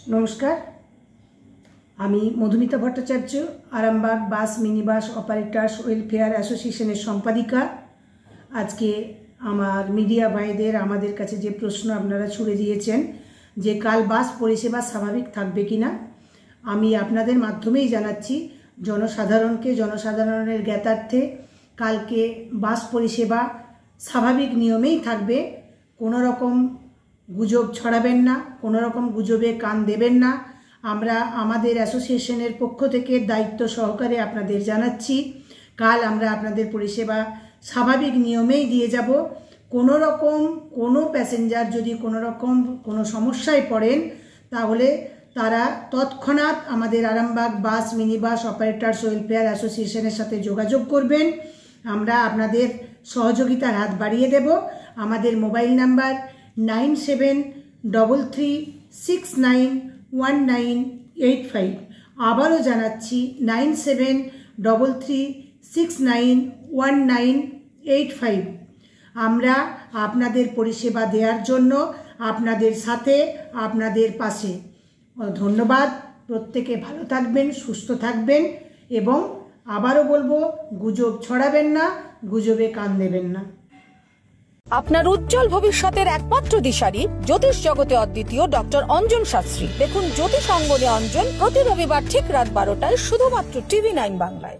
নমস্কার, আমি Madhumita Bhattacharya, Arambagh bus minibus operators welfare অ্যাসোসিয়েশনের সম্পাদিকা। আজকে আমার মিডিয়া ভাইদের আমাদের কাছে যে প্রশ্ন আপনারা ছুড়ে দিয়েছেন যে কাল বাস পরিষেবা স্বাভাবিক থাকবে কিনা, আমি আপনাদের মাধ্যমেই জানাচ্ছি জনসাধারণের জ্ঞাতার্থে কালকে বাস পরিষেবা স্বাভাবিক নিয়মেই থাকবে। কোনো রকম গুজব ছড়াবেন না, কোনো রকম গুজবে কান দেবেন না। আমরা আমাদের অ্যাসোসিয়েশনের পক্ষ থেকে দায়িত্ব সহকারে আপনাদের জানাচ্ছি, কাল আমরা আপনাদের পরিষেবা স্বাভাবিক নিয়মেই দিয়ে যাব। কোনো প্যাসেঞ্জার যদি কোনো সমস্যায় পড়েন তাহলে তারা তৎক্ষণাৎ আমাদের Arambagh bus minibus operators welfare অ্যাসোসিয়েশনের সাথে যোগাযোগ করবেন। আমরা আপনাদের সহযোগিতার হাত বাড়িয়ে দেব। আমাদের মোবাইল নাম্বার 9733691985। আবারও জানাচ্ছি 9733691985। আমরা আপনাদের পরিষেবা দেওয়ার জন্য আপনাদের সাথে, আপনাদের পাশে। ধন্যবাদ। প্রত্যেকে ভালো থাকবেন, সুস্থ থাকবেন এবং আবারও বলবো, গুজব ছড়াবেন না, গুজবে কান দেবেন না। আপনার উজ্জ্বল ভবিষ্যতের একমাত্র দিশারি জ্যোতিষ জগতে অদ্বিতীয় ডক্টর অঞ্জন শাস্ত্রী। দেখুন জ্যোতিষ অঙ্গনে অঞ্জন প্রতি রবিবার ঠিক রাত 12টায় শুধুমাত্র TV9 বাংলায়।